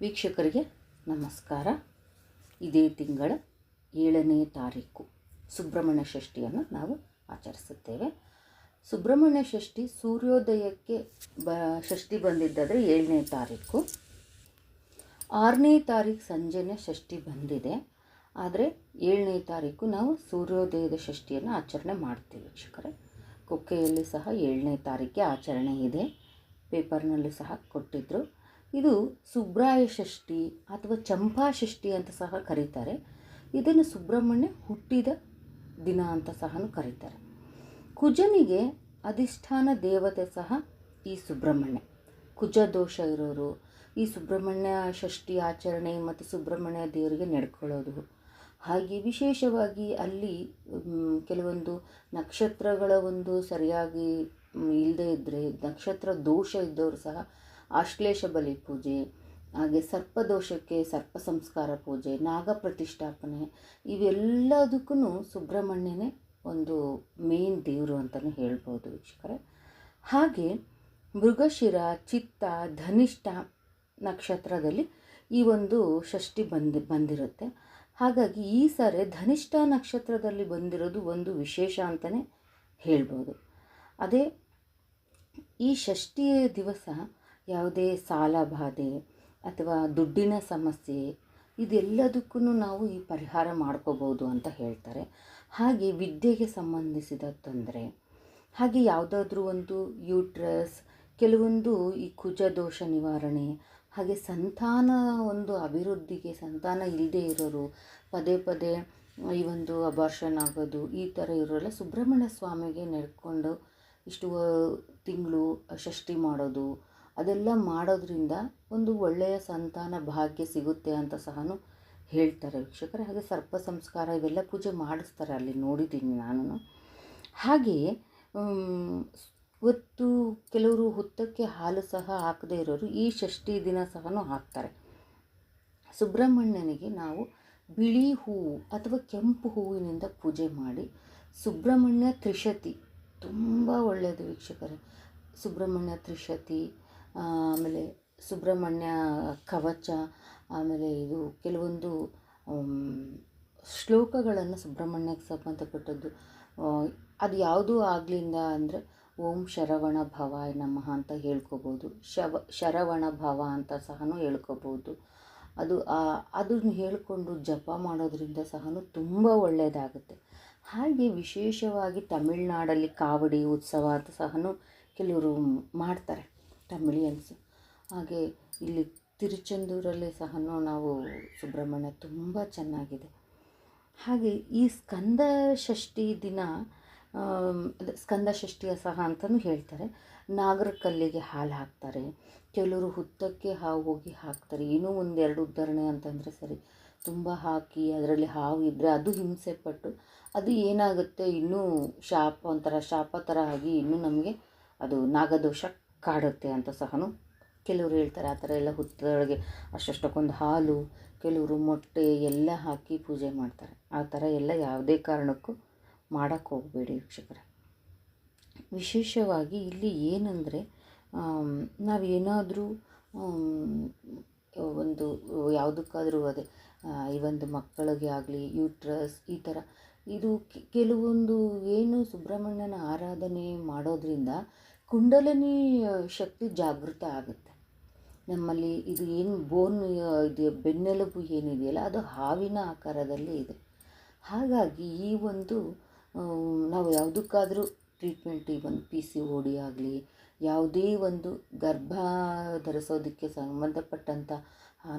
ವೀಕ್ಷಕರಿಗೆ ನಮಸ್ಕಾರ. ಇದೇ ತಿಂಗಳ 7ನೇ ತಾರೀಕು ಸುಬ್ರಹ್ಮಣ್ಯ ಷಷ್ಠಿಯನ್ನು ನಾವು ಆಚರಿಸುತ್ತೇವೆ. ಸುಬ್ರಹ್ಮಣ್ಯ ಷಷ್ಠಿ ಸೂರ್ಯೋದಯಕ್ಕೆ ಷಷ್ಠಿ ಬಂದಿದ್ದಾದರೆ 7ನೇ ತಾರೀಕು. 6ನೇ ತಾರೀಕು ಸಂಜೆನೇ ಷಷ್ಠಿ ಬಂದಿದೆ. ಆದರೆ 7ನೇ ತಾರೀಕು ನಾವು ಸೂರ್ಯೋದಯದ ಷಷ್ಠಿಯನ್ನು ಆಚರಣೆ ಮಾಡ್ತೀವಿ. ವೀಕ್ಷಕರೇ, ಕುಕ್ಕೆಯಲ್ಲಿ ಸಹ 7ನೇ ತಾರೀಕಿಗೆ ಆಚರಣೆ ಇದೆ. ಪೇಪರ್ನಲ್ಲೂ ಸಹ ಕೊಟ್ಟಿದ್ದರು. ಇದು ಸುಬ್ರಾಯ ಷಷ್ಠಿ ಅಥವಾ ಚಂಪಾ ಷಷ್ಠಿ ಅಂತ ಸಹ ಕರೀತಾರೆ. ಇದನ್ನು ಸುಬ್ರಹ್ಮಣ್ಯ ಹುಟ್ಟಿದ ದಿನ ಅಂತ ಸಹ ಕರೀತಾರೆ. ಕುಜನಿಗೆ ಅಧಿಷ್ಠಾನ ದೇವತೆ ಸಹ ಈ ಸುಬ್ರಹ್ಮಣ್ಯ. ಕುಜ ದೋಷ ಇರೋರು ಈ ಸುಬ್ರಹ್ಮಣ್ಯ ಷಷ್ಠಿ ಆಚರಣೆ ಮತ್ತು ಸುಬ್ರಹ್ಮಣ್ಯ ದೇವರಿಗೆ ನಡ್ಕೊಳ್ಳೋದು, ಹಾಗೆ ವಿಶೇಷವಾಗಿ ಅಲ್ಲಿ ಕೆಲವೊಂದು ನಕ್ಷತ್ರಗಳ ಒಂದು ಸರಿಯಾಗಿ ಇಲ್ಲದೇ ಇದ್ದರೆ, ನಕ್ಷತ್ರ ದೋಷ ಇದ್ದವರು ಸಹ ಆಶ್ಲೇಷ ಬಲಿ ಪೂಜೆ, ಹಾಗೆ ಸರ್ಪದೋಷಕ್ಕೆ ಸರ್ಪ ಸಂಸ್ಕಾರ ಪೂಜೆ, ನಾಗ ಪ್ರತಿಷ್ಠಾಪನೆ, ಇವೆಲ್ಲದಕ್ಕೂ ಸುಬ್ರಹ್ಮಣ್ಯನೇ ಒಂದು ಮೇನ್ ದೇವರು ಅಂತಲೇ ಹೇಳ್ಬೋದು ವೀಕ್ಷಕರೇ. ಹಾಗೆ ಮೃಗಶಿರ, ಚಿತ್ತ, ಧನಿಷ್ಠ ನಕ್ಷತ್ರದಲ್ಲಿ ಈ ಒಂದು ಷಷ್ಠಿ ಬಂದಿರುತ್ತೆ. ಹಾಗಾಗಿ ಈ ಸಾರಿ ಧನಿಷ್ಠ ನಕ್ಷತ್ರದಲ್ಲಿ ಬಂದಿರೋದು ಒಂದು ವಿಶೇಷ ಅಂತಲೇ ಹೇಳ್ಬೋದು. ಅದೇ ಈ ಷಷ್ಠಿಯ ದಿವಸ ಯಾವುದೇ ಸಾಲ ಬಾಧೆ ಅಥವಾ ದುಡ್ಡಿನ ಸಮಸ್ಯೆ ಇದೆಲ್ಲದಕ್ಕೂ ನಾವು ಈ ಪರಿಹಾರ ಮಾಡ್ಕೋಬೋದು ಅಂತ ಹೇಳ್ತಾರೆ. ಹಾಗೆ ವಿದ್ಯೆಗೆ ಸಂಬಂಧಿಸಿದ ತೊಂದರೆ, ಹಾಗೆ ಯಾವುದಾದ್ರೂ ಒಂದು ಯೂಟ್ರಸ್, ಕೆಲವೊಂದು ಈ ಕುಜ ದೋಷ ನಿವಾರಣೆ, ಹಾಗೆ ಸಂತಾನ ಒಂದು ಅಭಿವೃದ್ಧಿಗೆ, ಸಂತಾನ ಇಲ್ಲದೆ ಇರೋರು, ಪದೇ ಪದೇ ಈ ಒಂದು ಅಬಾರ್ಷನ್ ಆಗೋದು, ಈ ಥರ ಇರೋಲ್ಲ ಸುಬ್ರಹ್ಮಣ್ಯ ಸ್ವಾಮಿಗೆ ನಡ್ಕೊಂಡು ಇಷ್ಟು ತಿಂಗಳು ಷಷ್ಠಿ ಮಾಡೋದು, ಅದೆಲ್ಲ ಮಾಡೋದ್ರಿಂದ ಒಂದು ಒಳ್ಳೆಯ ಸಂತಾನ ಭಾಗ್ಯ ಸಿಗುತ್ತೆ ಅಂತ ಸಹ ಹೇಳ್ತಾರೆ ವೀಕ್ಷಕರೇ. ಹಾಗೆ ಸರ್ಪ ಸಂಸ್ಕಾರ ಇವೆಲ್ಲ ಪೂಜೆ ಮಾಡಿಸ್ತಾರೆ, ಅಲ್ಲಿ ನೋಡಿದ್ದೀನಿ ನಾನು. ಹಾಗೆಯೇ ಇವತ್ತು ಕೆಲವರು ಹುತ್ತಕ್ಕೆ ಹಾಲು ಸಹ ಹಾಕದೇ ಇರೋರು ಈ ಷಷ್ಠಿ ದಿನ ಸಹ ಹಾಕ್ತಾರೆ. ಸುಬ್ರಹ್ಮಣ್ಯನಿಗೆ ನಾವು ಬಿಳಿ ಹೂವು ಅಥವಾ ಕೆಂಪು ಹೂವಿನಿಂದ ಪೂಜೆ ಮಾಡಿ, ಸುಬ್ರಹ್ಮಣ್ಯ ತ್ರಿಶತಿ ತುಂಬ ಒಳ್ಳೆಯದು ವೀಕ್ಷಕರೇ. ಸುಬ್ರಹ್ಮಣ್ಯ ತ್ರಿಶತಿ, ಆಮೇಲೆ ಸುಬ್ರಹ್ಮಣ್ಯ ಕವಚ, ಆಮೇಲೆ ಇದು ಕೆಲವೊಂದು ಶ್ಲೋಕಗಳನ್ನು ಸುಬ್ರಹ್ಮಣ್ಯಕ್ಕೆ ಸಂಬಂಧಪಟ್ಟದ್ದು, ಅದು ಯಾವುದೂ ಆಗಲಿಲ್ಲ ಅಂದರೆ ಓಂ ಶರವಣ ಭವಾಯ ನಮಃ ಅಂತ ಹೇಳ್ಕೊಬೋದು. ಶರವಣ ಭವ ಅಂತ ಸಹ ಹೇಳ್ಕೊಬೋದು. ಅದನ್ನು ಹೇಳಿಕೊಂಡು ಜಪ ಮಾಡೋದ್ರಿಂದ ಸಹ ತುಂಬ ಒಳ್ಳೆಯದಾಗುತ್ತೆ. ಹಾಗೆ ವಿಶೇಷವಾಗಿ ತಮಿಳುನಾಡಲ್ಲಿ ಕಾವಡಿ ಉತ್ಸವ ಅಂತ ಸಹ ಕೆಲವರು ಮಾಡ್ತಾರೆ, ತಮಿಳಿಯನ್ಸು. ಹಾಗೆ ಇಲ್ಲಿ ತಿರುಚೆಂದೂರಲ್ಲಿ ಸಹ ನಾವು ಸುಬ್ರಹ್ಮಣ್ಯ ತುಂಬ ಚೆನ್ನಾಗಿದೆ. ಹಾಗೆ ಈ ಸ್ಕಂದ ಷಷ್ಠಿ ದಿನ, ಸ್ಕಂದ ಷಷ್ಠಿಯ ಸಹ ಅಂತಲೂ ಹೇಳ್ತಾರೆ. ನಾಗರ ಕಲ್ಲಿಗೆ ಹಾಲು ಹಾಕ್ತಾರೆ, ಕೆಲವರು ಹುತ್ತಕ್ಕೆ ಹಾವು ಹೋಗಿ ಹಾಕ್ತಾರೆ. ಇನ್ನೂ ಒಂದೆರಡು ಉದಾಹರಣೆ ಅಂತಂದರೆ ಸರಿ, ತುಂಬ ಹಾಕಿ ಅದರಲ್ಲಿ ಹಾವು ಇದ್ದರೆ ಅದು ಹಿಂಸೆ ಪಟ್ಟು ಅದು ಏನಾಗುತ್ತೆ, ಇನ್ನೂ ಒಂಥರ ಶಾಪ ಥರ ಆಗಿ ಇನ್ನೂ ನಮಗೆ ಅದು ನಾಗದೋಷ ಕಾಡುತ್ತೆ ಅಂತ ಸಹ ಕೆಲವರು ಹೇಳ್ತಾರೆ. ಆ ಥರ ಎಲ್ಲ ಹುತ್ತದೊಳಗೆ ಅಷ್ಟಕ್ಕೊಂದು ಹಾಲು, ಕೆಲವರು ಮೊಟ್ಟೆ ಎಲ್ಲ ಹಾಕಿ ಪೂಜೆ ಮಾಡ್ತಾರೆ. ಆ ಥರ ಎಲ್ಲ ಯಾವುದೇ ಕಾರಣಕ್ಕೂ ಮಾಡೋಕ್ಕೆ ಹೋಗಬೇಡಿ ವೀಕ್ಷಕರೇ. ವಿಶೇಷವಾಗಿ ಇಲ್ಲಿ ಏನಂದರೆ, ನಾವೇನಾದರೂ ಒಂದು ಯಾವುದಕ್ಕಾದರೂ ಅದೇ ಈ ಒಂದು ಮಕ್ಕಳಿಗೆ ಆಗಲಿ ಯೂಟ್ರಸ್ ಈ ಥರ ಇದು ಕೆಲವೊಂದು ಏನು ಸುಬ್ರಹ್ಮಣ್ಯನ ಆರಾಧನೆ ಮಾಡೋದ್ರಿಂದ ಕುಂಡಲಿನಿ ಶಕ್ತಿ ಜಾಗೃತ ಆಗುತ್ತೆ ನಮ್ಮಲ್ಲಿ. ಇದು ಏನು ಇದು ಬೆನ್ನೆಲುಬು ಏನಿದೆಯಲ್ಲ ಅದು ಹಾವಿನ ಆಕಾರದಲ್ಲಿ ಇದೆ. ಹಾಗಾಗಿ ಈ ಒಂದು ನಾವು ಯಾವುದಕ್ಕಾದರೂ ಟ್ರೀಟ್ಮೆಂಟ್, ಈ ಒಂದು PCOD ಆಗಲಿ, ಯಾವುದೇ ಒಂದು ಗರ್ಭ ಧರಿಸೋದಕ್ಕೆ ಸಂಬಂಧಪಟ್ಟಂಥ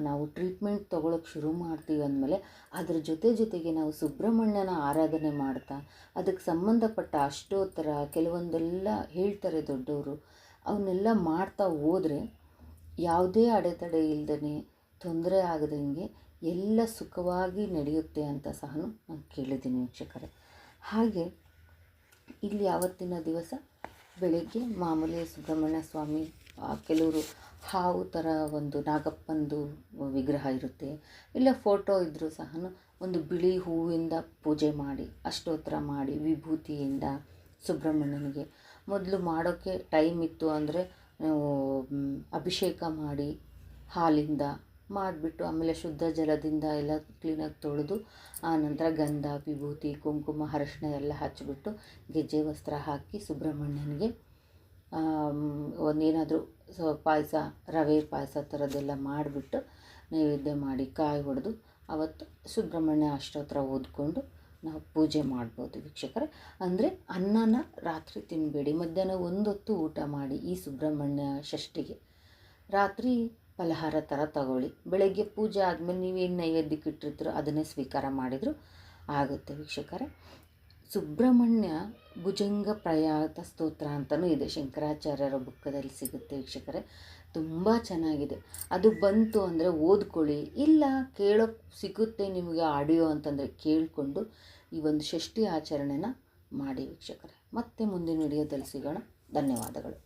ನಾವು ಟ್ರೀಟ್ಮೆಂಟ್ ತೊಗೊಳಕ್ಕೆ ಶುರು ಮಾಡ್ತೀವಿ ಅಂದಮೇಲೆ ಅದ್ರ ಜೊತೆಗೆ ನಾವು ಸುಬ್ರಹ್ಮಣ್ಯನ ಆರಾಧನೆ ಮಾಡ್ತಾ, ಅದಕ್ಕೆ ಸಂಬಂಧಪಟ್ಟ ಅಷ್ಟೋತ್ತರ ಕೆಲವೊಂದೆಲ್ಲ ಹೇಳ್ತಾರೆ ದೊಡ್ಡವರು, ಅವನ್ನೆಲ್ಲ ಮಾಡ್ತಾ ಹೋದರೆ ಯಾವುದೇ ಅಡೆತಡೆ ಇಲ್ಲದೇ, ತೊಂದರೆ ಆಗದಂಗೆ ಎಲ್ಲ ಸುಖವಾಗಿ ನಡೆಯುತ್ತೆ ಅಂತ ಸಹ ನಾನು ಕೇಳಿದ್ದೀನಿ ವೀಕ್ಷಕರೇ. ಹಾಗೆ ಇಲ್ಲಿ ಆವತ್ತಿನ ದಿವಸ ಬೆಳಗ್ಗೆ ಮಾಮೂಲಿ ಸುಬ್ರಹ್ಮಣ್ಯ ಸ್ವಾಮಿ, ಕೆಲವರು ಹಾವು ಥರ ಒಂದು ನಾಗಪ್ಪಂದು ವಿಗ್ರಹ ಇರುತ್ತೆ, ಇಲ್ಲ ಫೋಟೋ ಇದ್ದರೂ ಸಹ ಒಂದು ಬಿಳಿ ಹೂವಿಂದ ಪೂಜೆ ಮಾಡಿ, ಅಷ್ಟೋತ್ತರ ಮಾಡಿ, ವಿಭೂತಿಯಿಂದ ಸುಬ್ರಹ್ಮಣ್ಯನಿಗೆ ಮೊದಲು ಮಾಡೋಕ್ಕೆ ಟೈಮ್ ಇತ್ತು ಅಂದರೆ ಅಭಿಷೇಕ ಮಾಡಿ ಹಾಲಿಂದ ಮಾಡಿಬಿಟ್ಟು ಆಮೇಲೆ ಶುದ್ಧ ಜಲದಿಂದ ಎಲ್ಲ ಕ್ಲೀನಾಗಿ ತೊಳೆದು ಆನಂತರ ಗಂಧ ವಿಭೂತಿ ಕುಂಕುಮ ಅರಶಿನ ಎಲ್ಲ ಹಚ್ಚಿಬಿಟ್ಟು ಗೆಜ್ಜೆ ವಸ್ತ್ರ ಹಾಕಿ ಸುಬ್ರಹ್ಮಣ್ಯನಿಗೆ ಒಂದೇನಾದರೂ ಪಾಯಸ ರವೆ ಪಾಯಸ ಥರದ್ದೆಲ್ಲ ಮಾಡಿಬಿಟ್ಟು ನೈವೇದ್ಯ ಮಾಡಿ ಕಾಯಿ ಹೊಡೆದು ಅವತ್ತು ಸುಬ್ರಹ್ಮಣ್ಯ ಅಷ್ಟೋತ್ರ ಓದ್ಕೊಂಡು ನಾವು ಪೂಜೆ ಮಾಡ್ಬೋದು ವೀಕ್ಷಕರೇ. ಅಂದರೆ ಅನ್ನನ ರಾತ್ರಿ ತಿನ್ನಬೇಡಿ, ಮಧ್ಯಾಹ್ನ ಒಂದೊತ್ತು ಊಟ ಮಾಡಿ ಈ ಸುಬ್ರಹ್ಮಣ್ಯ ಷಷ್ಠಿಗೆ. ರಾತ್ರಿ ಫಲಹಾರ ಥರ ತಗೊಳ್ಳಿ, ಬೆಳಗ್ಗೆ ಪೂಜೆ ಆದಮೇಲೆ ನೀವೇನು ನೈವೇದ್ಯಕ್ಕೆ ಇಟ್ಟಿರ್ತೀರೋ ಅದನ್ನೇ ಸ್ವೀಕಾರ ಮಾಡಿದರೂ ಆಗುತ್ತೆ ವೀಕ್ಷಕರೇ. ಸುಬ್ರಹ್ಮಣ್ಯ ಭುಜಂಗ ಪ್ರಯಾತ ಸ್ತೋತ್ರ ಅಂತಲೂ ಇದೆ, ಶಂಕರಾಚಾರ್ಯರ ಬುಕ್ಕದಲ್ಲಿ ಸಿಗುತ್ತೆ ವೀಕ್ಷಕರೇ. ತುಂಬ ಚೆನ್ನಾಗಿದೆ. ಅದು ಬಂತು ಅಂದರೆ ಓದ್ಕೊಳ್ಳಿ, ಇಲ್ಲ ಕೇಳೋಕ್ಕೆ ಸಿಗುತ್ತೆ ನಿಮಗೆ ಆಡಿಯೋ ಅಂತಂದರೆ ಕೇಳಿಕೊಂಡು ಈ ಒಂದು ಷಷ್ಠಿ ಆಚರಣೆನ ಮಾಡಿ ವೀಕ್ಷಕರೇ. ಮತ್ತೆ ಮುಂದಿನ ವಿಡಿಯೋದಲ್ಲಿ ಸಿಗೋಣ. ಧನ್ಯವಾದಗಳು.